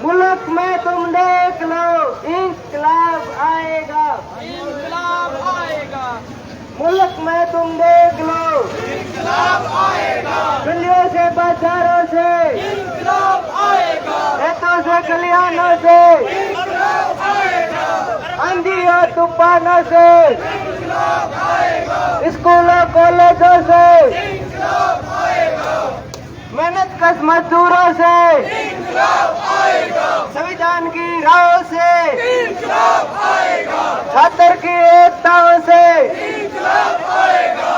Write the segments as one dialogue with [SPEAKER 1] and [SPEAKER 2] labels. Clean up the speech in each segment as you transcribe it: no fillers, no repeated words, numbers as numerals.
[SPEAKER 1] मुल्क में तुम देख लो इंकलाब आएगा,
[SPEAKER 2] इंकलाब आएगा,
[SPEAKER 1] मुल्क में तुम देख लो
[SPEAKER 2] इंकलाब आएगा,
[SPEAKER 1] गलियों से बाजारों से,
[SPEAKER 2] इंकलाब आएगा,
[SPEAKER 1] खेतों से खलिहानों से,
[SPEAKER 2] इंकलाब आएगा,
[SPEAKER 1] आंधी और तूफानों से,
[SPEAKER 2] इंकलाब आएगा,
[SPEAKER 1] स्कूलों कॉलेजों से,
[SPEAKER 2] इंकलाब आएगा,
[SPEAKER 1] मेहनत कश मजदूरों से,
[SPEAKER 2] इंकलाब आएगा,
[SPEAKER 1] संविधान की राहों से,
[SPEAKER 2] इंकलाब आएगा,
[SPEAKER 1] छात्र की एकताओं से,
[SPEAKER 2] इंकलाब आएगा,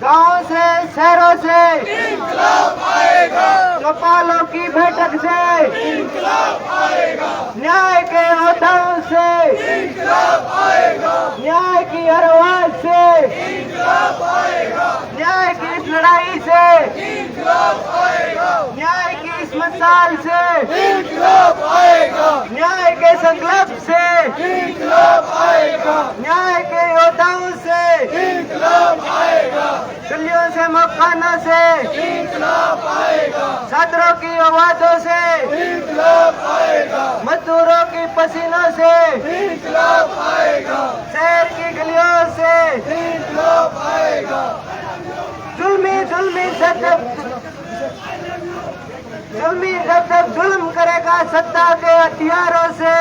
[SPEAKER 1] गांव से शहरों से,
[SPEAKER 2] इंकलाब आएगा,
[SPEAKER 1] चौपालों की बैठक से,
[SPEAKER 2] इंकलाब आएगा,
[SPEAKER 1] न्याय के ओहदाओं से,
[SPEAKER 2] इंकलाब आएगा,
[SPEAKER 1] न्याय की हर आवाज से,
[SPEAKER 2] इंकलाब आएगा,
[SPEAKER 1] न्याय की इस लड़ाई से,
[SPEAKER 2] इंकलाब आएगा,
[SPEAKER 1] न्याय की इस मिसाल से,
[SPEAKER 2] इंकलाब आएगा,
[SPEAKER 1] न्याय के संकल्प से,
[SPEAKER 2] इंकलाब आएगा,
[SPEAKER 1] न्याय के योद्धाओं से,
[SPEAKER 2] इंकलाब आएगा,
[SPEAKER 1] गलियों से मकानों से,
[SPEAKER 2] इंकलाब आएगा,
[SPEAKER 1] छात्रों की आवाजों से,
[SPEAKER 2] इंकलाब आएगा,
[SPEAKER 1] मजदूरों की पसीनों से,
[SPEAKER 2] इंकलाब आएगा,
[SPEAKER 1] शहर की गलियों से,
[SPEAKER 2] इंकलाब आएगा,
[SPEAKER 1] जुल्मी जुल्मी जब जब जुल्म करेगा सत्ता के हथियारों से,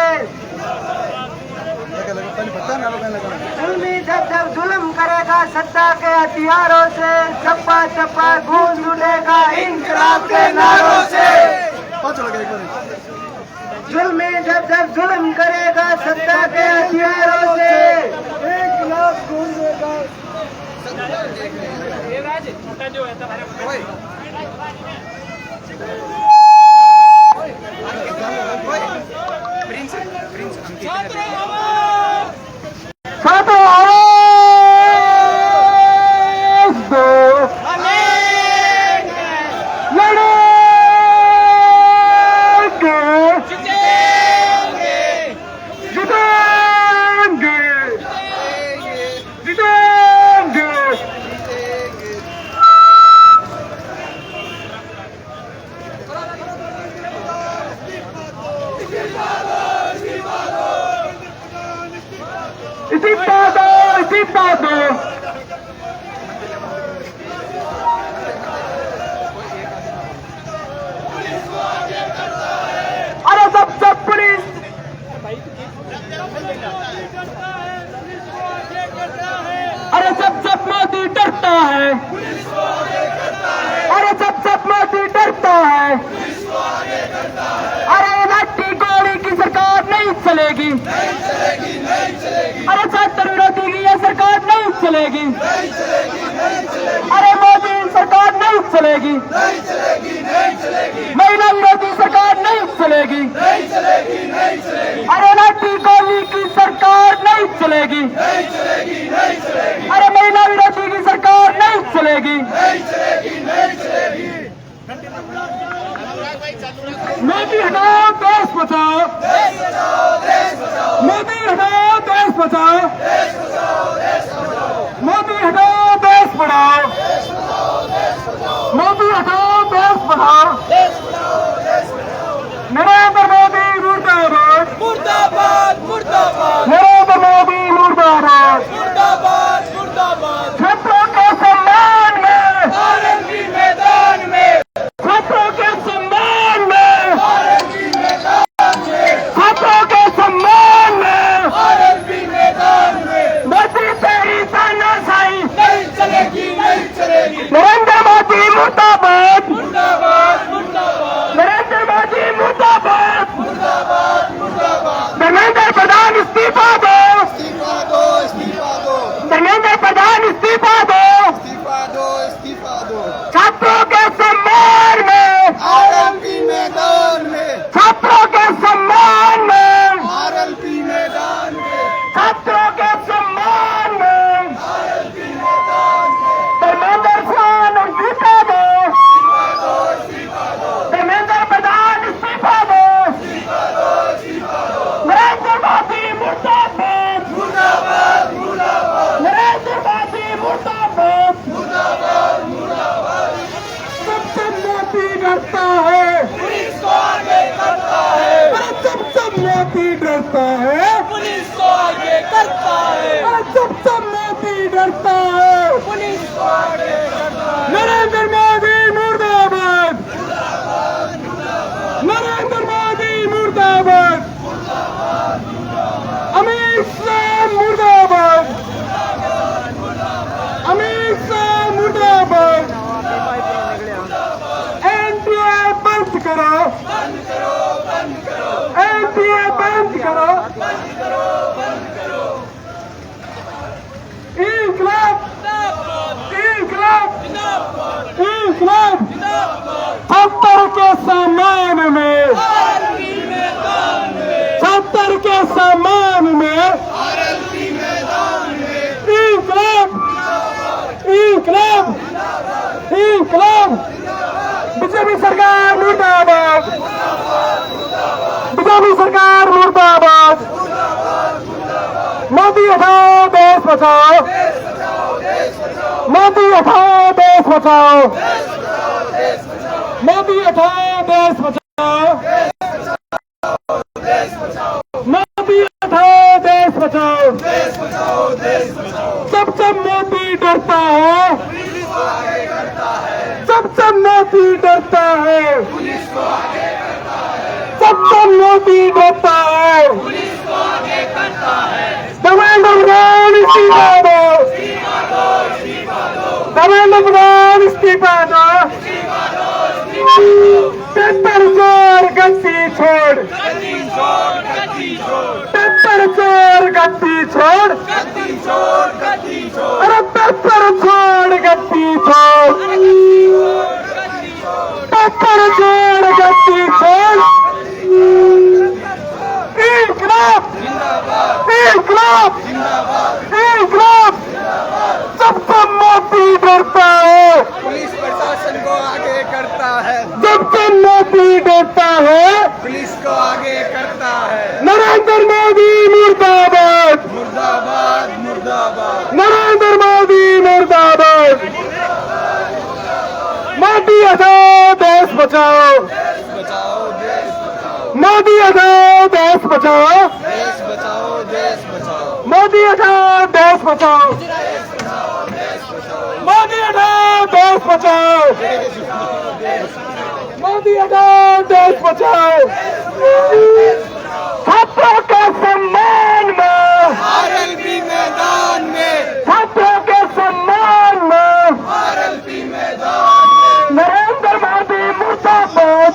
[SPEAKER 1] जुल्मी जब जब जुल्म करेगा सत्ता के हथियारों से, चप्पा चप्पा गूंज उठेगा इंकलाब के नारों से, जुल्मी जब जब जुल्म करेगा सत्ता के हथियारों से, इंकलाब गूंजेगा। छात्रों आवाज दो, लड़ेंगे, जीतेंगे, जीतेंगे। इस्तीफा दो, अरे सब पुलिस, अरे सब मोदी डरता है, अरे सब मोदी डरता है, अरे लाठी गोली की सरकार नहीं चलेगी, अरे छात्र विरोधी की ये सरकार नहीं चलेगी, अरे मोदी सरकार नहीं चलेगी, महिला विरोधी सरकार नहीं चलेगी, अरे लाठी गोली की सरकार नहीं चलेगी, अरे महिला विरोधी की सरकार नहीं चलेगी। मोदी हटाओ देश बचाओ, मोदी हटाओ देश बचाओ, मोदी हटाओ देश बढ़ाओ, मोदी हटाओ देश बढ़ाओ, नरेंद्र मोदी मुर्दाबाद,
[SPEAKER 2] मुर्दाबाद, मुर्दाबाद,
[SPEAKER 1] नरेंद्र मोदी मुर्दाबाद,
[SPEAKER 2] मुर्दाबाद, मुर्दाबाद,
[SPEAKER 1] छात्रों के सम्मान में,
[SPEAKER 2] आरएलबी मैदान में,
[SPEAKER 1] छात्रों के सम्मान में,
[SPEAKER 2] आरएलबी मैदान में,
[SPEAKER 1] छात्रों के सम्मान में,
[SPEAKER 2] आरएलबी मैदान में,
[SPEAKER 1] मोदी तेरी तानाशाही
[SPEAKER 2] नहीं चलेगी, नहीं चलेगी,
[SPEAKER 1] नरेंद्र मोदी मुर्दाबाद,
[SPEAKER 2] मुर्दाबाद, मुर्दाबाद।
[SPEAKER 1] मोदी डरता है,
[SPEAKER 2] पुलिस को आगे करता है,
[SPEAKER 1] अरे जब मोदी डरता है,
[SPEAKER 2] पुलिस को आगे करता है,
[SPEAKER 1] अरे जब मोदी डरता है,
[SPEAKER 2] पुलिस को आगे करता है।
[SPEAKER 1] नरेंद्र मोदी मुर्दाबाद, नरेंद्र मोदी मुर्दाबाद, अमित शाह मुर्दाबाद, अमित शाह मुर्दाबाद, एनडीए बंद करो, एनडीए बंद करो, इंकलाब, इंकलाब, इंकलाब, छप्पर के सामान में,
[SPEAKER 2] आरएलपी मैदान में,
[SPEAKER 1] छप्पर के सामान में,
[SPEAKER 2] आरएलपी मैदान में,
[SPEAKER 1] इंकलाब, इंकलाब, इंकलाब, बीजेपी सरकार मुर्दाबाद, बीजेपी सरकार मुर्दाबाद, मोदी हटाओ देश बचाओ, मोदी हटाओ देश बचाओ, मोदी हटाओ देश बचाओ, मोदी हटाओ देश बचाओ, जब मोदी डरता है, जब मोदी डरता है, जब मोदी डरता है, देवेंद्र प्रधान इस्तीफा दो, देवेंद्र प्रधान इस्तीफा दो, पेपर चोर गद्दी छोड़, पेपर चोर गद्दी छोड़, अरे पेपर छोड़ गद्दी छोड़, पेपर छोड़ गद्दी छोड़, इंकलाब, इंकलाब, इंकलाब, जब मोदी डरता है,
[SPEAKER 2] पुलिस प्रशासन को आगे करता है,
[SPEAKER 1] जब मोदी डरता है,
[SPEAKER 2] पुलिस को आगे करता है।
[SPEAKER 1] नरेंद्र मोदी मुर्दाबाद,
[SPEAKER 2] मुर्दाबाद, मुर्दाबाद,
[SPEAKER 1] नरेंद्र मोदी मुर्दाबाद, मोदी हटाओ देश बचाओ,
[SPEAKER 2] बचाओ देश बचाओ,
[SPEAKER 1] मोदी हटाओ देश बचाओ,
[SPEAKER 2] देश बचाओ, देश बचाओ,
[SPEAKER 1] मोदी हटाओ देश बचाओ, मोदी हटाओ देश बचाओ, मोदी हटाओ देश बचाओ, छात्रों के सम्मान में,
[SPEAKER 2] आरएलपी मैदान में,
[SPEAKER 1] छात्रों के सम्मान में,
[SPEAKER 2] आरएलपी मैदान में,
[SPEAKER 1] नरेंद्र मोदी मुर्दाबाद,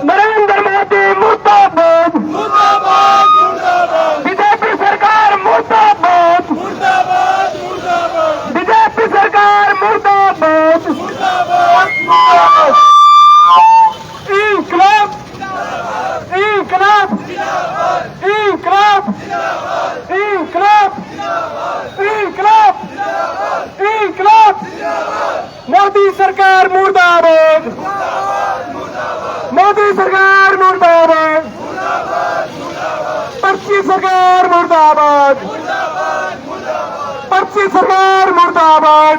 [SPEAKER 1] नरेंद्र मोदी मुर्दाबाद,
[SPEAKER 2] मुर्दाबाद, मुर्दाबाद,
[SPEAKER 1] बीजेपी सरकार मुर्दाबाद,
[SPEAKER 2] मुर्दाबाद, मुर्दाबाद,
[SPEAKER 1] बीजेपी सरकार मुर्दाबाद, इंकलाब, इंकलाब, इंकलाब, इंकलाब, इंकलाब, इंकलाब, मोदी सरकार मुर्दाबाद, मोदी सरकार मुर्दाबाद, पर्ची सरकार मुर्दाबाद, पर्ची सरकार मुर्दाबाद,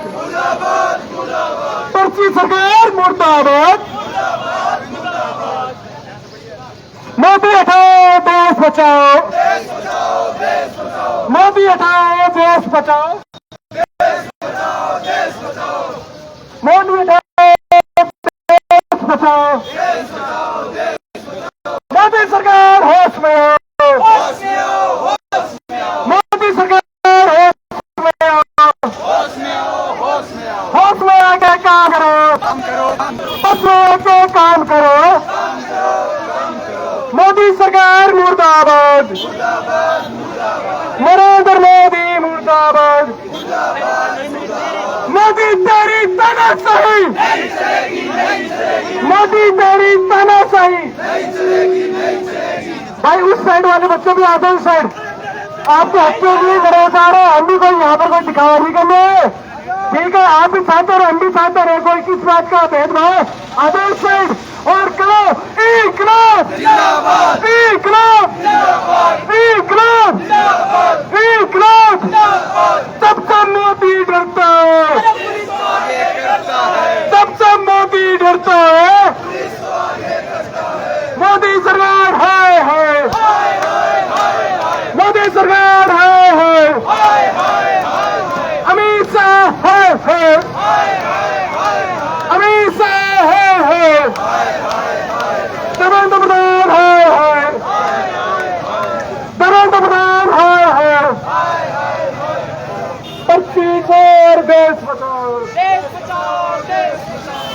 [SPEAKER 1] पर्ची सरकार मुर्दाबाद, मोदी हटाओ देश बचाओ, मोदी हटाओ देश बचाओ, मोदी हटाओ देश बचाओ, मोदी सरकार होश में आओ,
[SPEAKER 2] होश में आओ,
[SPEAKER 1] मोदी सरकार होश में आओ,
[SPEAKER 2] होश में आओ, होश में आओ,
[SPEAKER 1] होश में आके काम करो,
[SPEAKER 2] काम करो,
[SPEAKER 1] होश में आके काम करो, मोदी सरकार मुर्दाबाद, नरेंद्र मोदी मुर्दाबाद, मोदी तेरी तानाशाही, मोदी तेरी तानाशाही। भाई उस साइड वाले बच्चे भी आते हैं, उस साइड आपके हत्या के लिए खड़े उतार रहे, हम भी कोई यहाँ पर कोई दिखावा नहीं करने, ठीक है? आप भी साथ और हम भी साथ रहे, कोई किस बात का भेदभाव, आते उस साइड और करो इंकलाब,
[SPEAKER 2] जिंदाबाद,
[SPEAKER 1] इंकलाब, इंकलाब, इंकलाब, तब से मोदी डरता है,
[SPEAKER 2] पुलिस को आगे करता है,
[SPEAKER 1] तब से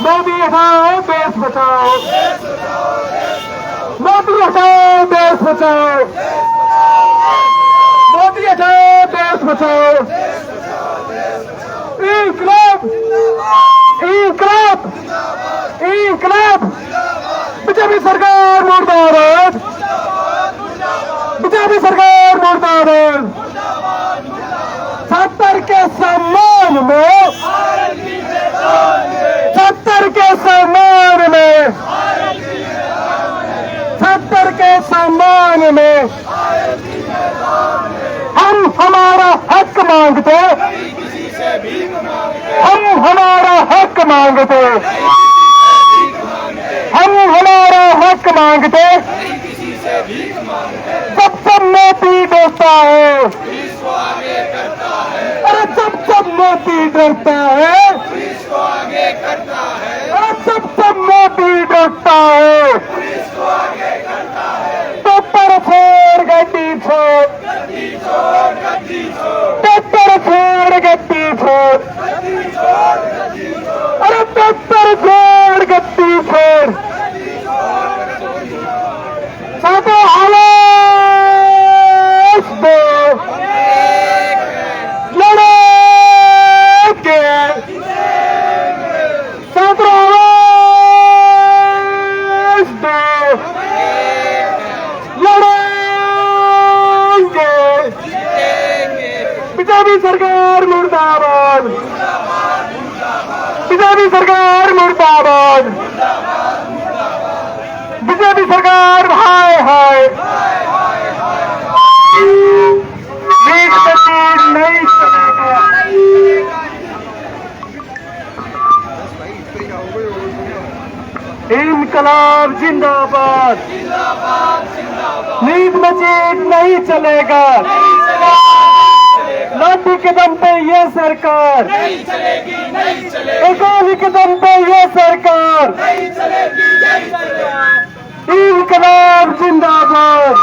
[SPEAKER 1] मोदी हटाओ देश बचाओ, मोदी हटाओ देश बचाओ, मोदी हटाओ देश बचाओ। इंकलाब इंकलाब इंकलाब, बीजेपी सरकार मुर्दाबाद, बीजेपी सरकार मुर्दाबाद। 70 के सम्मान में, 70 के सम्मान में, 70 के सम्मान में हम हमारा हक मांगते, हम हमारा हक मांगते, हम हमारा हक मांगते। सब मोदी डरता है, अरे सब मोदी डरता है, अरे सब मोदी डरता है। पेपर फोड़ गड्डी छोड़, पेपर फोड़ गड्डी छोड़, अरे पेपर फोड़ गड्डी छोड़। साथों आवाज दो, लड़ेंगे, साथों आवाज दो, लड़ेंगे। बीजेपी सरकार मुर्दाबाद, बीजेपी सरकार मुर्दाबाद, बीजेपी सरकार हाय हाय। नीट बदली नहीं चलेगा, इंकलाब जिंदाबाद, नीट मजीद नहीं चलेगा। लाठी के दम पे ये सरकार नहीं चलेगी, नहीं चलेगी। गोली के दम पे ये सरकार नहीं चलेगी, नहीं चलेगी। इंकलाब जिंदाबाद,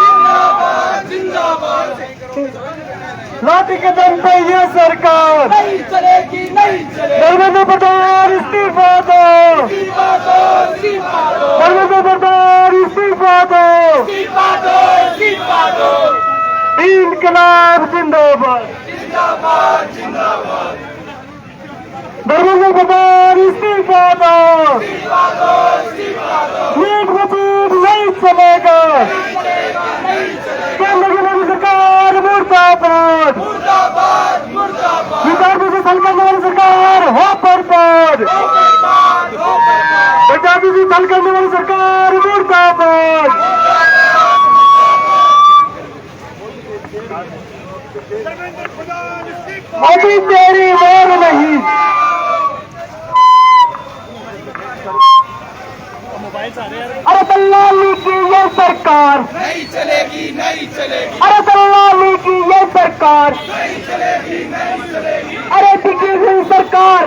[SPEAKER 1] जिंदाबाद, लाठी के दम पे ये सरकार नहीं चलेगी, नहीं चलेगी। धर्मेंद्र प्रधान इस्तीफा दो, धर्मेंद्र प्रधान इस्तीफा दो, इंकलाब जिंदाबाद, जिंदाबाद, जिंदाबाद। धर्मेंद्र प्रधान इस्तीफा दो, नीट मजीद नहीं चलेगा। केंद्र की मोदी सरकार मुर्दाबाद, विदर्भ से हल करने वाली सरकार हो बर्बाद, पंजाबी से हल करने वाली सरकार मुर्दाबाद। मोदी तेरी मार नहीं, अरे दल्लाली की ये सरकार नहीं चलेगी, नहीं चलेगी। अरे दल्लाली की ये सरकार नहीं चलेगी, नहीं चलेगी। अरे टिकी हुई सरकार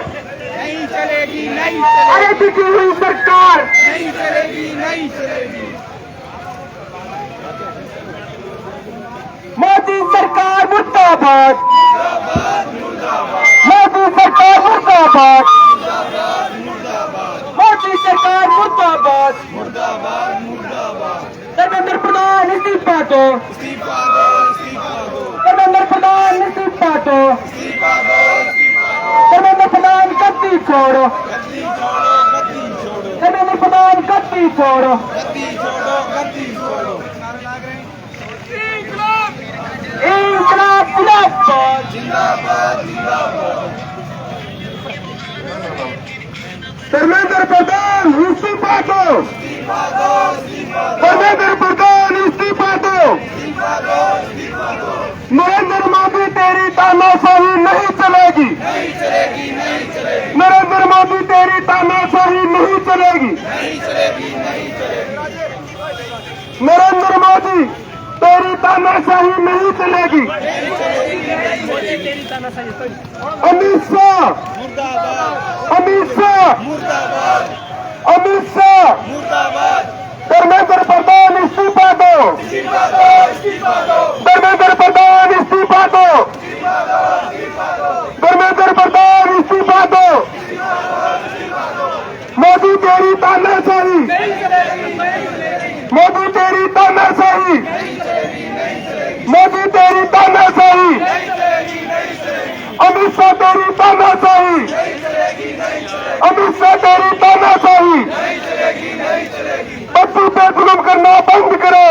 [SPEAKER 1] नहीं चलेगी, नहीं चलेगी। अरे टिकी हुई सरकार नहीं चलेगी, नहीं चलेगी। मोदी सरकार मुर्दाबाद, मोदी सरकार मुर्दाबाद, मोदी सरकार मुर्दाबाद, धर्मेंद्र प्रधान इस्तीफा दो, धर्मेंद्र प्रधान इस्तीफा दो, धर्मेंद्र प्रधान गद्दी छोड़ो, धर्मेंद्र प्रधान गद्दी छोड़ो। इंकलाब जिंदाबाद, जिंदाबाद, जिंदाबाद। धर्मेंद्र प्रधान इस्तीफा दो, धर्मेंद्र प्रधान इस्तीफा दो। नरेंद्र मोदी तेरी तानाशाही नहीं चलेगी, नहीं चलेगी, नहीं चलेगी। नरेंद्र मोदी तेरी तानाशाही नहीं चलेगी, नहीं चलेगी, नहीं चलेगी। नरेंद्र मोदी तेरी तानाशाही नहीं चलेगी। अमित शाह, अमित शाह, अमित शाह, धर्मेंद्र प्रधान इस्तीफा दो, धर्मेंद्र प्रधान इस्तीफा दो, धर्मेंद्र प्रधान इस्तीफा दो। तेरी तानाशाही, मोदी तेरी तानाशाही, मोदी तेरी तानाशाही, अमित शाह तेरी तानाशाही, अमित शाह तेरी तानाशाही। बच्चों पे जुल्म करना बंद करो,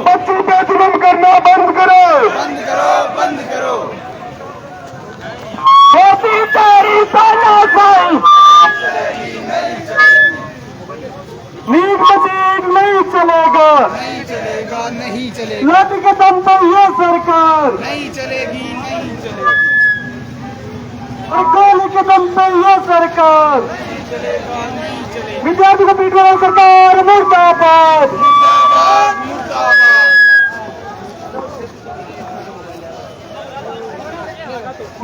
[SPEAKER 1] बच्चों पे जुल्म करना बंद करो,
[SPEAKER 2] बंद करो।
[SPEAKER 1] मोदी तेरी तानाशाही, नींद मजीद नहीं चलेगा,
[SPEAKER 2] नहीं चलेगा, नहीं चलेगा,
[SPEAKER 1] लट के दम पे ये सरकार,
[SPEAKER 2] नहीं चलेगी, नहीं चलेगी,
[SPEAKER 1] और गोली के दम पे ये सरकार,
[SPEAKER 2] नहीं चलेगा, नहीं चलेगी।
[SPEAKER 1] विद्यार्थी को पीटने वाली सरकार मुर्दाबाद,
[SPEAKER 2] मुर्दाबाद, मुर्दाबाद।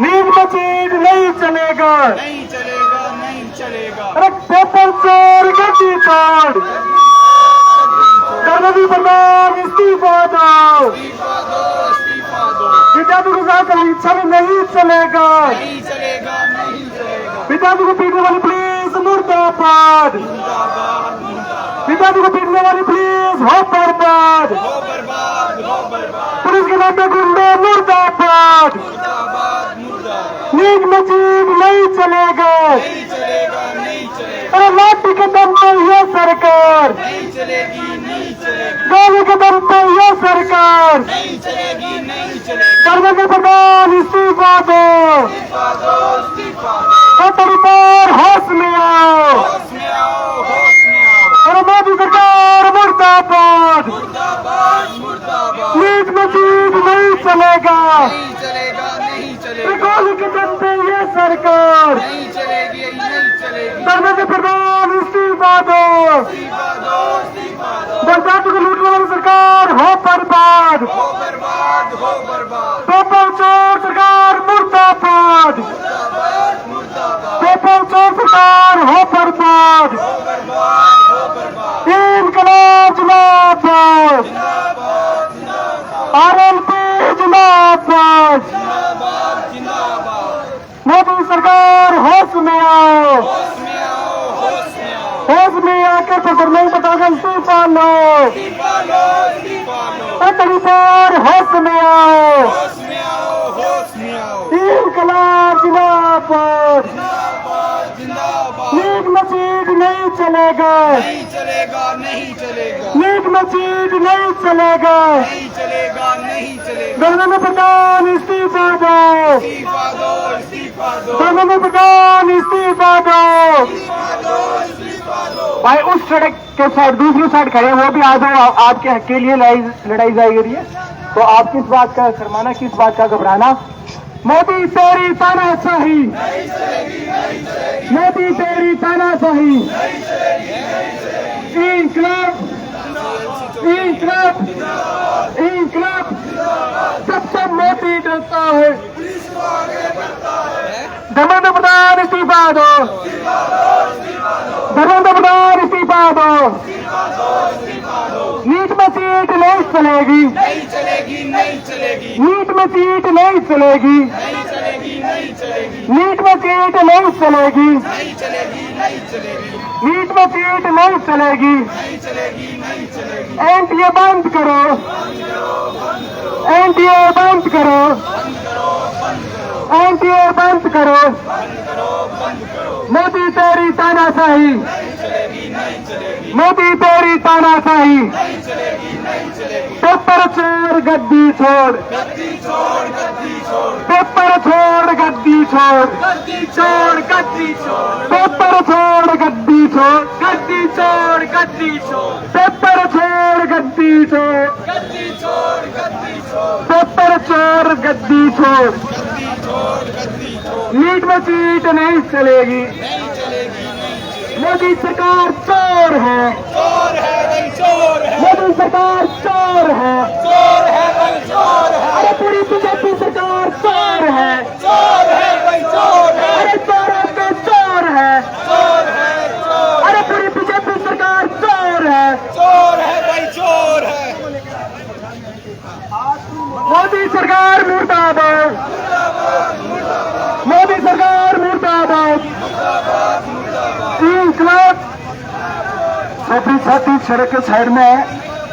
[SPEAKER 1] नींद मजीद नहीं चलेगा,
[SPEAKER 2] नहीं चलेगा, नहीं चलेगा।
[SPEAKER 1] अरे पेपर चोर गड्डी तोड़, कर्मवी प्रधान इस्तीफा दो,
[SPEAKER 2] इस्तीफा दो, इस्तीफा दो।
[SPEAKER 1] विद्यार्थी को साथ परीक्षा में नहीं चलेगा,
[SPEAKER 2] नहीं चलेगा, नहीं चलेगा।
[SPEAKER 1] विद्यार्थी को पीटने वाली पुलिस मुर्दाबाद,
[SPEAKER 2] मुर्दाबाद, मुर्दाबाद।
[SPEAKER 1] विद्यार्थी को पीटने वाली पुलिस हो बर्बाद,
[SPEAKER 2] हो बर्बाद, हो बर्बाद।
[SPEAKER 1] पुलिस के नाम पे गुंडे मुर्दाबाद,
[SPEAKER 2] मुर्दाबाद, मुर्दाबाद।
[SPEAKER 1] नींद मजीद नहीं चलेगा,
[SPEAKER 2] नहीं चलेगा, नहीं चलेगा,
[SPEAKER 1] अरे लाठी के दम पे ये सरकार,
[SPEAKER 2] नहीं चलेगी, नहीं चलेगी,
[SPEAKER 1] गोली के दम पे ये सरकार,
[SPEAKER 2] नहीं चलेगी, नहीं चलेगी।
[SPEAKER 1] कर्मवी प्रधान इस्तीफा दो,
[SPEAKER 2] इस्तीफा दो, इस्तीफा दो।
[SPEAKER 1] पर होश में आओ,
[SPEAKER 2] होश में आओ, होश में आओ।
[SPEAKER 1] अरे मोदी सरकार मुर्दाबाद,
[SPEAKER 2] मुर्दाबाद, मुर्दाबाद।
[SPEAKER 1] नींद मजीद नहीं चलेगा,
[SPEAKER 2] नहीं चलेगा, नहीं
[SPEAKER 1] अरे
[SPEAKER 2] चलेगा,
[SPEAKER 1] गोली के दम पे ये सरकार,
[SPEAKER 2] नहीं चलेगी, नहीं चलेगी।
[SPEAKER 1] कर्मवी प्रधान इस्तीफा दो,
[SPEAKER 2] इस्तीफा दो, इस्तीफा दो।
[SPEAKER 1] विद्यार्थी को लूटने वाली सरकार हो बर्बाद,
[SPEAKER 2] हो बर्बाद, हो बर्बाद।
[SPEAKER 1] पेपर चोर सरकार मुर्दाबाद,
[SPEAKER 2] मुर्दाबाद, मुर्दाबाद।
[SPEAKER 1] पेपर चोर सरकार हो बर्बाद,
[SPEAKER 2] हो बर्बाद, हो बर्बाद।
[SPEAKER 1] इनकलाब जिंदाबाद,
[SPEAKER 2] जिंदाबाद, जिंदाबाद,
[SPEAKER 1] आरएलपी जिंदाबाद,
[SPEAKER 2] जिंदाबाद, जिंदाबाद।
[SPEAKER 1] मोदी सरकार होश में आओ,
[SPEAKER 2] होश में आओ, होश में आओ।
[SPEAKER 1] होश में आकर पेपर नहीं बताकर इस्तीफा लो,
[SPEAKER 2] इस्तीफा लो, इस्तीफा लो।
[SPEAKER 1] पटरी पर होश में आओ,
[SPEAKER 2] होश में आओ, होश में आओ।
[SPEAKER 1] इनकलाब जिंदाबाद,
[SPEAKER 2] जिंदाबाद, जिंदाबाद।
[SPEAKER 1] नींद मजीद नहीं चलेगा,
[SPEAKER 2] नहीं चलेगा, नहीं चलेगा,
[SPEAKER 1] नींद मजीद नहीं चलेगा,
[SPEAKER 2] नहीं चलेगा, नहीं चलेगा।
[SPEAKER 1] धर्मेंद्र प्रधान इस्तीफा दो,
[SPEAKER 2] इस्तीफा दो, इस्तीफा दो।
[SPEAKER 1] धर्मेंद्र प्रधान इस्तीफा दो।
[SPEAKER 2] इस्तीफा दो, इस्तीफा दो।
[SPEAKER 1] भाई उस सड़क के साइड दूसरी साइड खड़े हैं, वो भी आज आपके हक के लिए लड़ाई जारी रही है, तो आप किस बात का शर्माना, किस बात का घबराना। मोदी तेरी तानाशाही, मोदी तेरी तानाशाही, इंकलाब, इंकलाब, इंकलाब, सबसे मोदी डरता है। धर्मेंद्र प्रधान इस्तीफा दो, धर्मेंद्र प्रधान इस्तीफा दो, नीट में सीट नहीं चलेगी,
[SPEAKER 2] नहीं चलेगी, नहीं चलेगी,
[SPEAKER 1] नीट में सीट नहीं चलेगी,
[SPEAKER 2] नहीं चलेगी, नहीं चलेगी,
[SPEAKER 1] नीट में सीट नहीं चलेगी,
[SPEAKER 2] नहीं चलेगी, नहीं चलेगी,
[SPEAKER 1] नीट में सीट नहीं चलेगी,
[SPEAKER 2] नहीं चलेगी, नहीं चलेगी।
[SPEAKER 1] एनटीए बंद करो, एनटीए बंद करो, एनटीए बंद करो, मोदी तेरी तानाशाही, मोदी तेरी तानाशाही, पेपर छोड़ गद्दी छोड़,
[SPEAKER 2] गद्दी छोड़, गद्दी छोड़,
[SPEAKER 1] पेपर छोड़ गद्दी छोड़,
[SPEAKER 2] गद्दी छोड़, गद्दी छोड़,
[SPEAKER 1] पेपर छोड़ गद्दी छोड़,
[SPEAKER 2] गद्दी छोड़, गद्दी छोड़,
[SPEAKER 1] पेपर छोड़ गद्दी छोड़,
[SPEAKER 2] गद्दी छोड़, गद्दी छोड़,
[SPEAKER 1] पेपर छोड़ गद्दी छोड़,
[SPEAKER 2] गद्दी छोड़, गद्दी छोड़।
[SPEAKER 1] नीट में सीट नहीं चलेगी,
[SPEAKER 2] नहीं चलेगी, नहीं चलेगी।
[SPEAKER 1] मोदी सरकार चोर है,
[SPEAKER 2] चोर है भाई, चोर है,
[SPEAKER 1] मोदी सरकार चोर है,
[SPEAKER 2] चोर है भाई, चोर है,
[SPEAKER 1] अरे पूरी बीजेपी सरकार चोर है,
[SPEAKER 2] चोर है भाई, चोर है,
[SPEAKER 1] अरे चोरों के चोर है,
[SPEAKER 2] चोर है, चोर,
[SPEAKER 1] अरे पूरी बीजेपी सरकार चोर है,
[SPEAKER 2] चोर है भाई, चोर है।
[SPEAKER 1] मोदी सरकार मुर्दाबाद, मोदी सरकार मुर्दाबाद, इंकलाब। सभी साथी सड़क के साइड में है,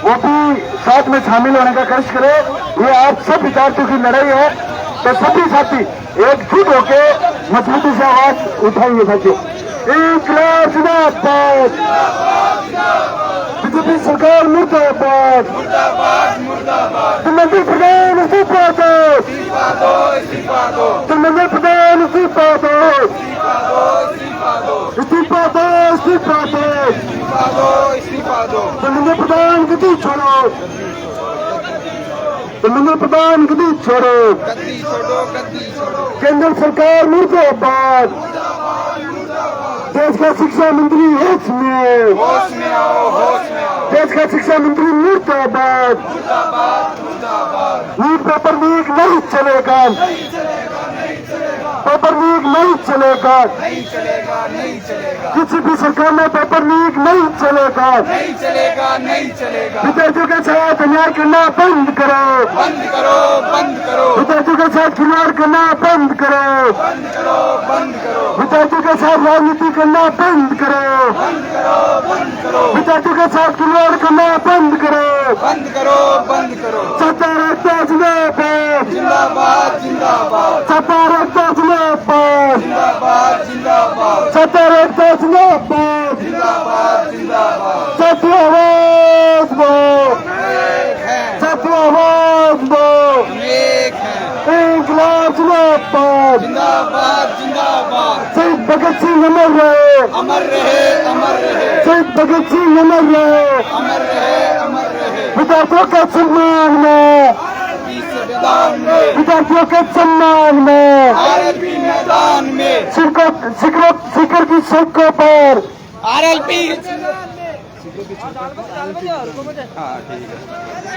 [SPEAKER 1] वो भी साथ में शामिल होने का कोशिश करें। ये आप सब विद्यार्थियों की लड़ाई है, तो सभी साथी एकजुट होकर मजबूती से आवाज उठाएंगे साथियों। इंकलाब जिंदाबाद, बीजेपी सरकार मुर्दाबाद, धर्मेंद्र प्रधान इस्तीफा दो, धर्मेंद्र प्रधान इस्तीफा दो, इस्तीफा दो, इस्तीफा दो, धर्मेंद्र प्रधान गद्दी छोड़ो, धर्मेंद्र प्रधान गद्दी छोड़ो, केंद्र सरकार मुर्दाबाद, देश का शिक्षा मंत्री होश में, देश का शिक्षा मंत्री मुर्दाबाद, नीट पेपर लीक नहीं चलेगा, पेपर लीक नहीं चलेगा, किसी भी सरकार में पेपर लीक नहीं चलेगा, विद्यार्थियों के साथ अन्याय करना बंद करो, विद्यार्थियों के साथ खिलवाड़ करना बंद करो, विद्यार्थियों के साथ राजनीति करना बंद करो, विद्यार्थियों के साथ खिलवाड़ करना बंद करो, सत्ता रखता जिंदाबाद, सत्ता रखता जिंदाबाद, सत्ता रखता जिंदाबाद, सत्य आवाज दो, सत्य आवाज दो, इंकलाब जिंदाबाद, शहीद भगत सिंह अमर रहे, शहीद भगत सिंह अमर रहे, विद्यार्थियों के सम्मान में, विद्यार्थियों के सम्मान में,
[SPEAKER 2] मैदान में
[SPEAKER 1] शिखर की सड़कों पर
[SPEAKER 2] RLP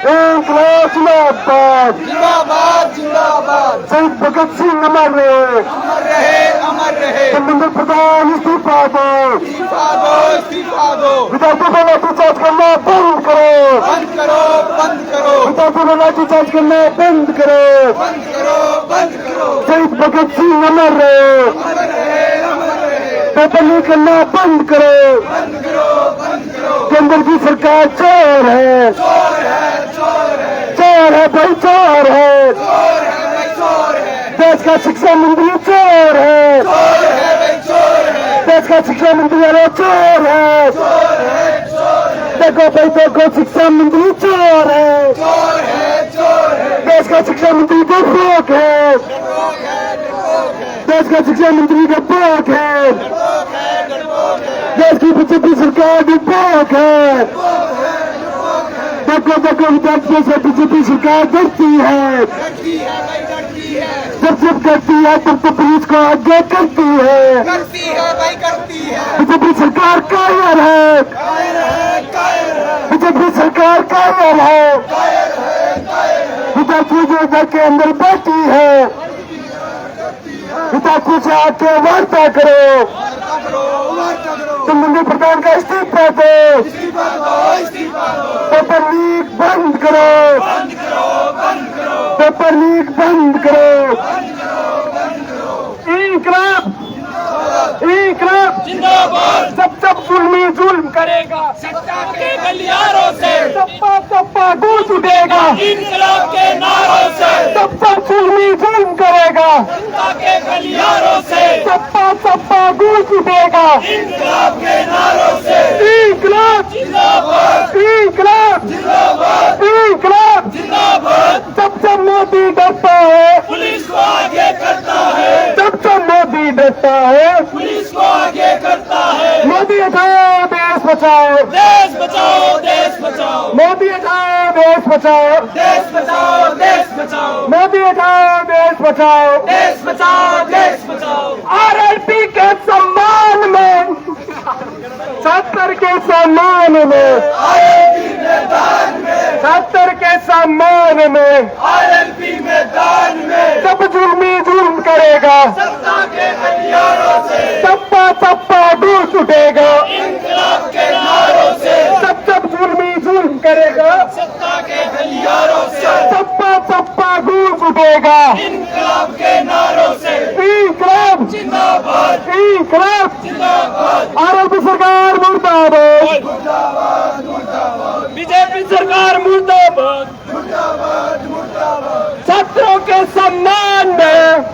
[SPEAKER 1] इंकलाब जिंदाबाद, शहीद भगत सिंह अमर रहे, धर्मेंद्र प्रधान इस्तीफा दो, विद्यार्थियों को लाठीचार्ज करना बंद करो, विद्यार्थियों को लाठीचार्ज करना बंद करो, शहीद भगत सिंह अमर रहे, पेपर लीक करना बंद करो, केंद्र की सरकार चोर है, चोर है भाई, चोर है, देश का शिक्षा मंत्री चोर है, देश का शिक्षा मंत्री वाले चोर है, देखो भाई देखो, शिक्षा मंत्री चोर है, देश का शिक्षा मंत्री डरपोक है, देश का शिक्षा मंत्री डरपोक है, देश की बीजेपी सरकार डरपोक है, देखो देखो विद्यार्थियों से बीजेपी सरकार डरती है, जब करती है तब तो पुलिस को आगे करती है, बीजेपी सरकार कायर है, बीजेपी सरकार कायर है, विद्यार्थी जो घर के अंदर बैठी है, विद्यार्थी से आके वार्ता करो, धर्मेंद्र प्रधान का इस्तीफा दो, पेपर लीक बंद करो, पेपर लीक बंद करो, इंकलाब, इंकलाब
[SPEAKER 2] जिंदाबाद,
[SPEAKER 1] सब जुल्म करेगा,
[SPEAKER 2] सत्ता के गलियारों से,
[SPEAKER 1] सप्पा गूंज उठेगा,
[SPEAKER 2] इंकलाब के नारों से,
[SPEAKER 1] सप्पा जुल्म करेगा,
[SPEAKER 2] सत्ता के गलियारों से,
[SPEAKER 1] सप्पा गूंज उठेगा,
[SPEAKER 2] इंकलाब के नारों से,
[SPEAKER 1] इंकलाब
[SPEAKER 2] जिंदाबाद,
[SPEAKER 1] इंकलाब
[SPEAKER 2] जिंदाबाद,
[SPEAKER 1] इंकलाब,
[SPEAKER 2] जिंदाबाद,
[SPEAKER 1] जब मोदी डरता है,
[SPEAKER 2] पुलिस को आगे करता है,
[SPEAKER 1] जब मोदी डरता है,
[SPEAKER 2] पुलिस को आगे करता है,
[SPEAKER 1] मोदी हटाओ देश बचाओ,
[SPEAKER 2] देश बचाओ, देश बचाओ,
[SPEAKER 1] मोदी हटाओ देश बचाओ,
[SPEAKER 2] देश बचाओ, देश बचाओ,
[SPEAKER 1] मोदी हटाओ देश बचाओ,
[SPEAKER 2] देश बचाओ, देश बचाओ,
[SPEAKER 1] RLP के सम्मान में, 70 के सम्मान में,
[SPEAKER 2] मैदान में,
[SPEAKER 1] 70 के सम्मान में,
[SPEAKER 2] RLP मैदान में,
[SPEAKER 1] सब जुल्म करेगा,
[SPEAKER 2] सत्ता के हथियारों से,
[SPEAKER 1] सप्पा डूस उठेगा,
[SPEAKER 2] इंकलाब के नारों से,
[SPEAKER 1] सब जुल्म करेगा,
[SPEAKER 2] सत्ता के हथियारों से,
[SPEAKER 1] सप्पा डूस उठेगा,
[SPEAKER 2] इंकलाब के नारों से,
[SPEAKER 1] इंकलाब
[SPEAKER 2] जिंदाबाद,
[SPEAKER 1] इंकलाब
[SPEAKER 2] जिंदाबाद। मुर्दाबाद
[SPEAKER 1] आरोपी सरकार मुर्दाबाद
[SPEAKER 2] बीजेपी सरकार मुर्दाबाद
[SPEAKER 1] छात्रों के सम्मान में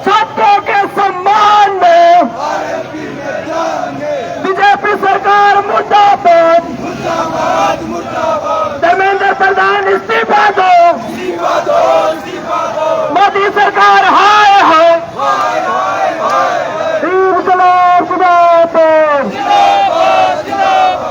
[SPEAKER 1] छात्रों के सम्मान में बीजेपी सरकार मुर्दाबाद धर्मेंद्र प्रधान इस्तीफा दो मोदी सरकार हाय हाय इनकलाब जिंदाबाद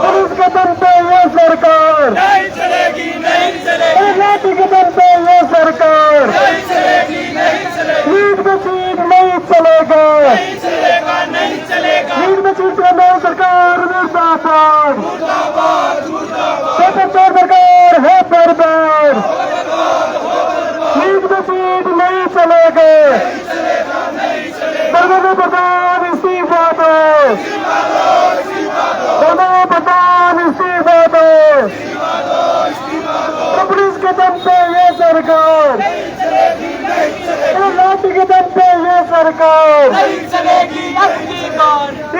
[SPEAKER 1] पुलिस के दम पे ये सरकार
[SPEAKER 2] नहीं चलेगी नहीं चलेगी
[SPEAKER 1] लाठी के दम पे ये सरकार
[SPEAKER 2] नहीं चलेगी नहीं चलेगी
[SPEAKER 1] लीड में सीट नहीं चलेगा
[SPEAKER 2] नहीं चलेगा नहीं चलेगा
[SPEAKER 1] लीड में सीट में सरकार मुर्दाबाद
[SPEAKER 2] मुर्दाबाद मुर्दाबाद
[SPEAKER 1] पेपर सरकार है बर्बाद लीड में सीट नहीं चलेगा धर्मेंद्र प्रधान इस्तीफा दो धर्मेंद्र प्रधान इस्तीफा दो पुलिस के दम पे ये सरकार लाठी के दम पे ये सरकार
[SPEAKER 2] नहीं चलेगी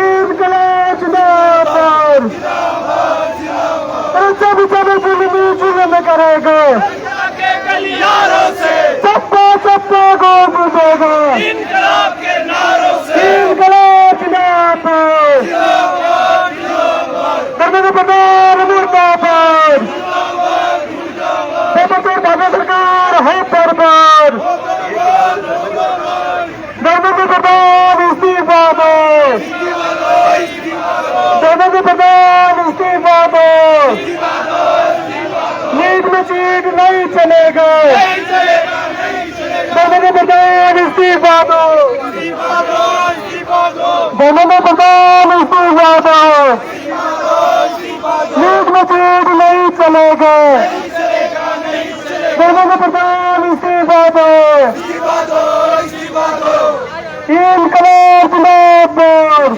[SPEAKER 1] इनकलाब जिंदाबाद सभी सभी जुल्म करेगा
[SPEAKER 2] के गलियारों से
[SPEAKER 1] सबको को बुझेगा
[SPEAKER 2] इनकलाब के नारों से
[SPEAKER 1] इनकलाब जिंदाबाद धर्मेंद्र प्रधान मुर्दाबाद भाजपा सरकार है बर्बाद धर्मेंद्र प्रधान इस्तीफा दो धर्मेंद्र प्रधान इस्तीफा दो लीड में सीट नहीं चलेगा धर्मेंद्र प्रधान इस्तीफा दो धर्मेंद्र प्रधान इस्तीफा दो लीड में सीट नहीं चलेगा धर्मेंद्र प्रधान इस्तीफा दो इनकलाब जिंदाबाद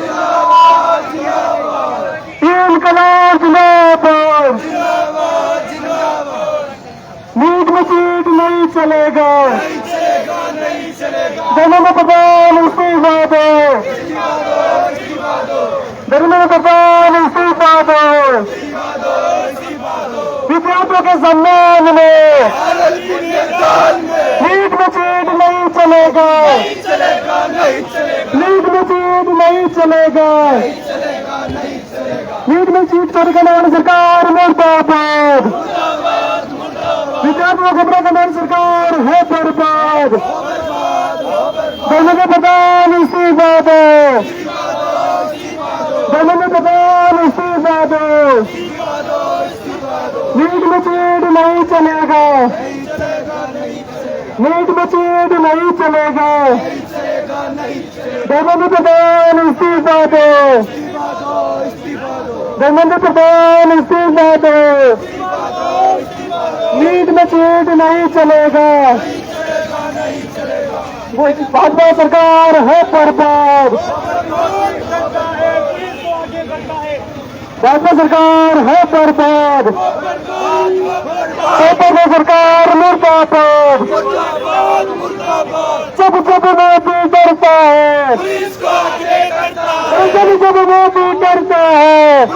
[SPEAKER 1] इनकलाब जिंदाबाद लीड में सीट नहीं चलेगा धर्मेंद्र प्रधान इस्तीफा दो धर्मेंद्र प्रधान इस्तीफा दो विद्यार्थियों के सम्मान में लीड में सीट नहीं चलेगा लीड में सीट नहीं चलेगा लीड में सीट सरकार सरकार मुर्दाबाद विद्यार्थियों के प्रधान सरकार है बर्बाद धर्मेंद्र प्रधान इस्तीफा दो धर्मेंद्र प्रधान इस्तीफा दो लीड में सीट नहीं चलेगा लीड में सीट नहीं चलेगा धर्मेंद्र प्रधान इस्तीफा दो धर्मेंद्र प्रधान इस्तीफा दो लीड में सीट नहीं चलेगा भाजपा सरकार है बर्बाद भाजपा सरकार है बर्बाद भाजपा सरकार मुर्दाबाद जब मोदी डरता है जब मोदी डरता है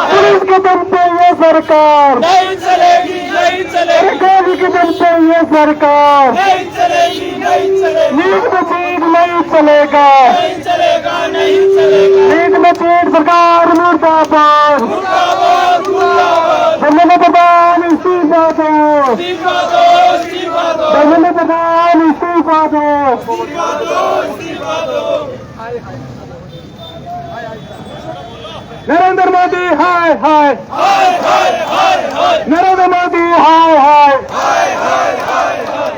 [SPEAKER 1] पुलिस के दम पे ये सरकार
[SPEAKER 2] नहीं चलेगी नहीं चलेगी
[SPEAKER 1] गोली के दम पे ये सरकार
[SPEAKER 2] नहीं चलेगी नहीं चलेगी
[SPEAKER 1] लीड में सीट नहीं चलेगा
[SPEAKER 2] नहीं चलेगा नहीं चलेगा
[SPEAKER 1] लीड में सीट सरकार मुर्दाबाद
[SPEAKER 2] मुर्दाबाद मुर्दाबाद
[SPEAKER 1] धर्मेंद्र प्रधान इस्तीफा दो
[SPEAKER 2] इस्तीफा दो इस्तीफा दो
[SPEAKER 1] धर्मेंद्र प्रधान इस्तीफा दो
[SPEAKER 2] इस्तीफा दो इस्तीफा दो
[SPEAKER 1] नरेंद्र मोदी हाय हाय
[SPEAKER 2] हाय हाय हाय हाय
[SPEAKER 1] नरेंद्र मोदी हाय हाय
[SPEAKER 2] हाय हाय हाय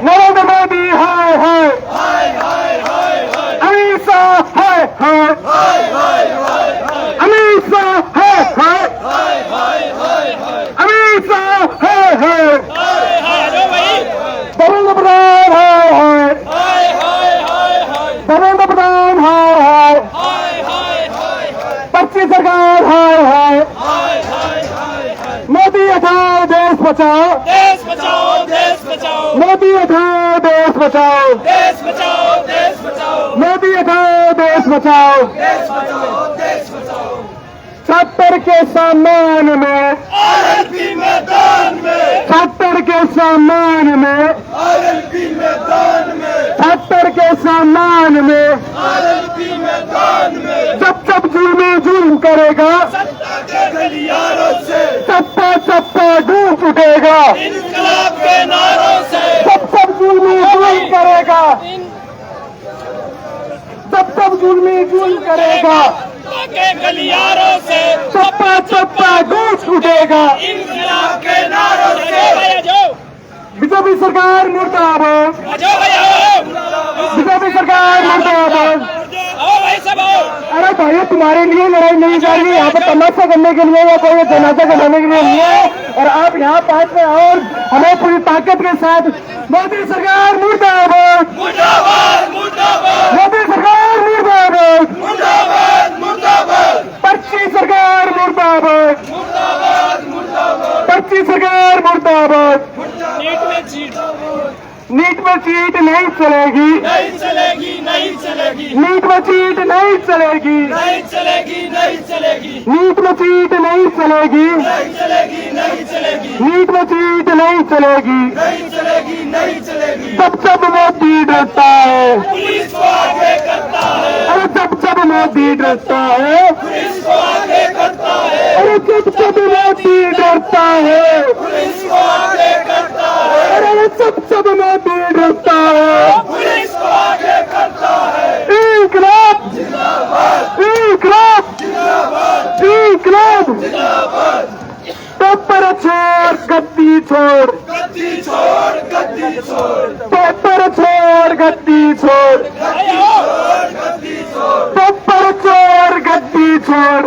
[SPEAKER 1] नरेंद्र मोदी हाय हाय
[SPEAKER 2] हाय हाय हाय हाय
[SPEAKER 1] अमित शाह हाय हाय
[SPEAKER 2] हाय हाय हाय हाय
[SPEAKER 1] अमित शाह हाय हाय
[SPEAKER 2] हाय हाय हाय हाय
[SPEAKER 1] अमित शाह हाय हाय
[SPEAKER 2] हाय हाय लो भाई
[SPEAKER 1] धर्मेंद्र प्रधान हाय हाय
[SPEAKER 2] हाय हाय हाय हाय
[SPEAKER 1] धर्मेंद्र प्रधान हाय हाय
[SPEAKER 2] हाय हाय हाय हाय
[SPEAKER 1] पच्चीस सरकार हाय हाय
[SPEAKER 2] हाय हाय हाय हाय
[SPEAKER 1] मोदी हटाओ देश बचाओ
[SPEAKER 2] देश बचाओ देश बचाओ
[SPEAKER 1] मोदी हटाओ देश बचाओ
[SPEAKER 2] देश बचाओ देश बचाओ
[SPEAKER 1] मोदी रखाओ देश बचाओ। छप्पर के सामान में,
[SPEAKER 2] आरएलपी मैदान में,
[SPEAKER 1] छप्पर के सामान में,
[SPEAKER 2] आरएलपी मैदान में,
[SPEAKER 1] छप्पर के सामान में,
[SPEAKER 2] आरएलपी मैदान में,
[SPEAKER 1] जब जब जुल्म करेगा,
[SPEAKER 2] सत्ता के गलियारों से,
[SPEAKER 1] चप्पा चप्पा डूब उठेगा।
[SPEAKER 2] इनकलाब के नारों से,
[SPEAKER 1] जब जब जुल्म करेगा, जब जब जुल्म करेगा,
[SPEAKER 2] सत्ता के गलियारों से,
[SPEAKER 1] चप्पा चप्पा डूब उठेगा।
[SPEAKER 2] इनकलाब के नारों से।
[SPEAKER 1] बीजेपी सरकार मुर्दाबाद, बीजेपी सरकार मुर्दाबाद। अरे भाई तुम्हारे लिए लड़ाई नहीं जा रही, यहाँ पर तमाशा करने के लिए या कोई जनाजा करने के लिए नहीं है। और आप यहाँ पास में और हमें पूरी ताकत के साथ मोदी सरकार मुर्दाबाद,
[SPEAKER 2] मुर्दाबाद मुर्दाबाद
[SPEAKER 1] मोदी सरकार मुर्दाबाद,
[SPEAKER 2] मुर्दाबाद मुर्दाबाद
[SPEAKER 1] पर्ची सरकार मुर्दाबाद,
[SPEAKER 2] मुर्दाबाद मुर्दाबाद।
[SPEAKER 1] पर्ची सरकार मुर्दाबाद।
[SPEAKER 2] नीट में चीट
[SPEAKER 1] नहीं चलेगी,
[SPEAKER 2] नहीं चलेगी, नहीं चलेगी,
[SPEAKER 1] नीट में चीट नहीं चलेगी,
[SPEAKER 2] नहीं चलेगी, नहीं चलेगी,
[SPEAKER 1] नीट में चीट नहीं चलेगी,
[SPEAKER 2] नहीं चलेगी, नहीं चलेगी,
[SPEAKER 1] नीट में चीट नहीं चलेगी।
[SPEAKER 2] नहीं चलेगी, नहीं चलेगी।
[SPEAKER 1] जब जब मोदी डरता है,
[SPEAKER 2] पुलिस को आगे करता है,
[SPEAKER 1] अरे जब जब मोदी डरता है,
[SPEAKER 2] पुलिस को आगे करता है,
[SPEAKER 1] अरे जब जब मोदी डरता है,
[SPEAKER 2] पुलिस को आगे करता है,
[SPEAKER 1] अरे जब जब मोदी डरता है।
[SPEAKER 2] पुलिस को आगे करता है।
[SPEAKER 1] इंकलाब
[SPEAKER 2] जिंदाबाद,
[SPEAKER 1] इंकलाब
[SPEAKER 2] जिंदाबाद,
[SPEAKER 1] इंकलाब।
[SPEAKER 2] जिंदाबाद।
[SPEAKER 1] पेपर छोड़ गद्दी छोड़,
[SPEAKER 2] गद्दी छोड़, गद्दी छोड़,
[SPEAKER 1] पेपर छोड़ गद्दी छोड़,
[SPEAKER 2] गद्दी छोड़,
[SPEAKER 1] पेपर छोड़ गद्दी छोड़।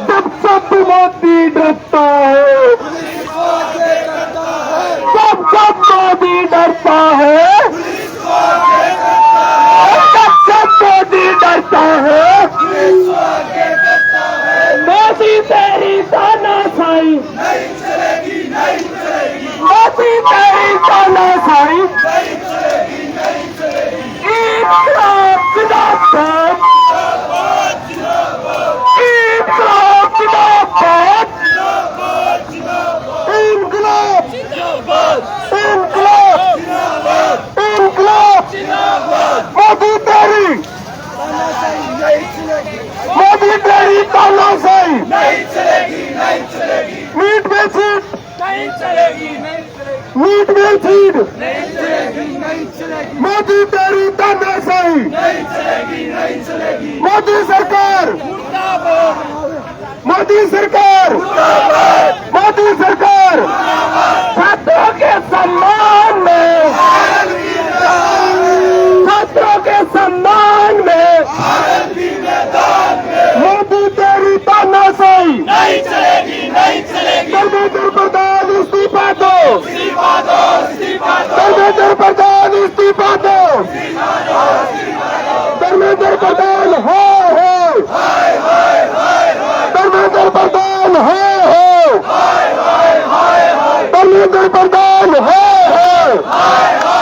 [SPEAKER 1] जब जब मोदी डरता है,
[SPEAKER 2] पुलिस को आगे करता है,
[SPEAKER 1] जब जब मोदी डरता है,
[SPEAKER 2] पुलिस को आगे करता है,
[SPEAKER 1] जब जब मोदी डरता है।
[SPEAKER 2] पुलिस को आगे करता है।
[SPEAKER 1] मोदी तेरी तानाशाही,
[SPEAKER 2] नहीं चलेगी, नहीं चलेगी,
[SPEAKER 1] मोदी तेरी तानाशाही।
[SPEAKER 2] नहीं चलेगी, नहीं चलेगी।
[SPEAKER 1] इंकलाब जिंदाबाद,
[SPEAKER 2] जिंदाबाद, जिंदाबाद,
[SPEAKER 1] इंकलाब जिंदाबाद,
[SPEAKER 2] जिंदाबाद, जिंदाबाद,
[SPEAKER 1] इंकलाब,
[SPEAKER 2] जिंदाबाद,
[SPEAKER 1] इंकलाब,
[SPEAKER 2] जिंदाबाद,
[SPEAKER 1] इंकलाब।
[SPEAKER 2] जिंदाबाद।
[SPEAKER 1] मोदी तेरी,
[SPEAKER 2] नहीं चलेगी,
[SPEAKER 1] मोदी तेरी तानाशाही।
[SPEAKER 2] नहीं चलेगी, नहीं चलेगी,
[SPEAKER 1] नीट में चीट,
[SPEAKER 2] नहीं चलेगी, नहीं चलेगी,
[SPEAKER 1] नीट में चीट,
[SPEAKER 2] नहीं चलेगी, नहीं चलेगी,
[SPEAKER 1] मोदी तेरी तानाशाही।
[SPEAKER 2] नहीं चलेगी, नहीं चलेगी।
[SPEAKER 1] मोदी सरकार,
[SPEAKER 2] मुर्दाबाद,
[SPEAKER 1] मोदी सरकार,
[SPEAKER 2] मुर्दाबाद,
[SPEAKER 1] मोदी सरकार। छात्रों के सम्मान में, छात्रों के सम्मान में,
[SPEAKER 2] आरएलपी मैदान में।
[SPEAKER 1] मोदी तेरी तानाशाही।
[SPEAKER 2] नहीं चलेगी, नहीं चलेगी।
[SPEAKER 1] धर्मेंद्र प्रधान इस्तीफा दो,
[SPEAKER 2] इस्तीफा दो, इस्तीफा दो,
[SPEAKER 1] धर्मेंद्र प्रधान इस्तीफा दो, धर्मेंद्र प्रधान हो,
[SPEAKER 2] हाय हाय हाय हाय,
[SPEAKER 1] धर्मेंद्र प्रधान हो,
[SPEAKER 2] हाय हाय हाय हाय,
[SPEAKER 1] धर्मेंद्र प्रधान हो,
[SPEAKER 2] हाय हाय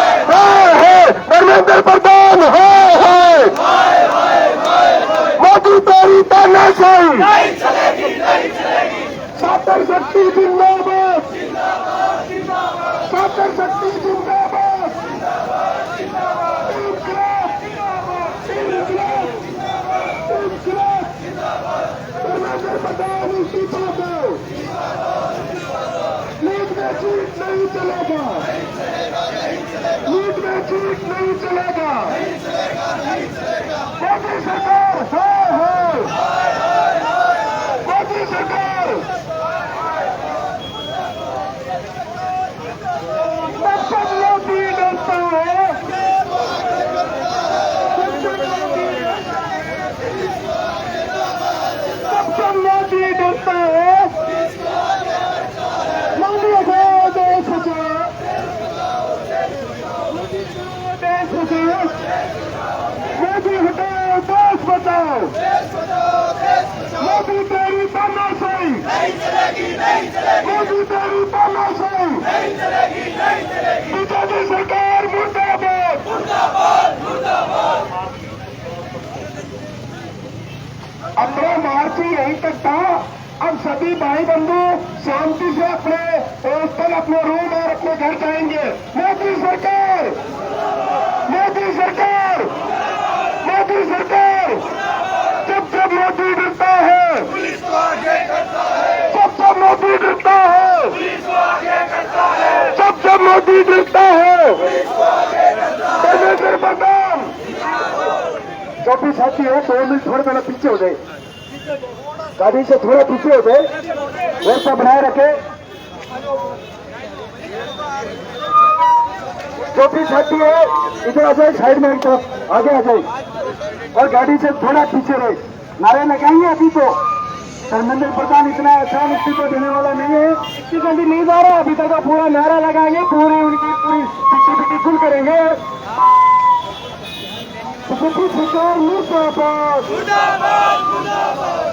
[SPEAKER 1] धर्मेंद्र प्रधान हो।
[SPEAKER 2] हाय हाय हाय।
[SPEAKER 1] मोदी तेरी तानाशाही।
[SPEAKER 2] नहीं चलेगी, नहीं चलेगी।
[SPEAKER 1] छात्र शक्ति जिंदाबाद,
[SPEAKER 2] जिंदाबाद, जिंदाबाद,
[SPEAKER 1] छात्र शक्ति जिंदाबाद,
[SPEAKER 2] जिंदाबाद, जिंदाबाद,
[SPEAKER 1] इंकलाब, इंकलाब, इंकलाब,
[SPEAKER 2] जिंदाबाद।
[SPEAKER 1] धर्मेंद्र प्रधान इस्तीफा दो। नीट में चीट नहीं चलेगा, नीट में चीट नहीं चलेगा। मोदी सरकार हो, मोदी सरकार। जब जब मोदी डरता है, जब जब मोदी डरता है, मोदी हटाओ देश बचाओ, देश बचाओ, मोदी हटाओ देश बचाओ, मोदी तेरी तानाशाही।
[SPEAKER 2] नहीं चलेगी, नहीं चलेगी,
[SPEAKER 1] मोदी तेरी तानाशाही।
[SPEAKER 2] नहीं चलेगी, नहीं चलेगी।
[SPEAKER 1] बीजेपी सरकार मुर्दाबाद,
[SPEAKER 2] मुर्दाबाद, मुर्दाबाद।
[SPEAKER 3] अब सभी भाई बंधु शांति से अपने हॉस्टल, अपने रूम और अपने घर जाएंगे। मोदी सरकार, मोदी सरकार, मोदी सरकार। जब जब मोदी गिरता है,
[SPEAKER 2] पुलिस को आगे करता है,
[SPEAKER 3] जब जब मोदी गिरता है,
[SPEAKER 2] पुलिस को आगे करता है,
[SPEAKER 3] जब जब मोदी गिरता है,
[SPEAKER 2] पुलिस को आगे करता है।
[SPEAKER 3] परमेश्वर बदाम। जो भी साथी है 2 मिनट थोड़े पहले पीछे हो जाए, गाड़ी से थोड़ा पीछे हो जाए, व्यवस्था बनाए रखे। जो भी साथी है इधर आ जाए, साइड में एक तरफ आगे आ जाए और गाड़ी से थोड़ा पीछे रहे। नारे लगाएंगे अभी तो। धर्मेंद्र प्रधान इतना अच्छा नेतृत्व देने वाला नहीं है, इतनी जल्दी नहीं जा रहा। अभी तक पूरा नारा लगाएंगे, पूरी उनकी पूरी पिट्टी फुल करेंगे। बीजेपी सरकार मुर्दाबाद,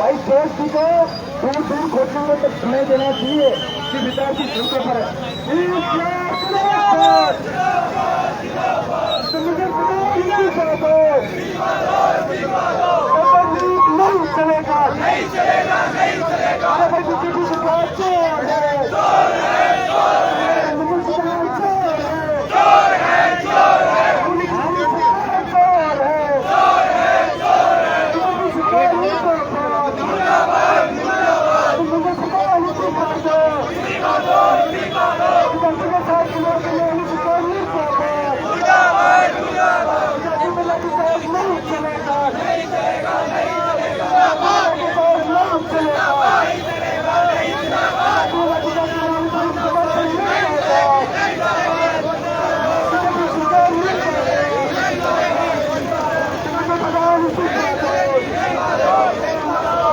[SPEAKER 3] भाई देश को दूर दूर खोजने में तक सुनाई देना चाहिए कि विकास की सड़कों पर है।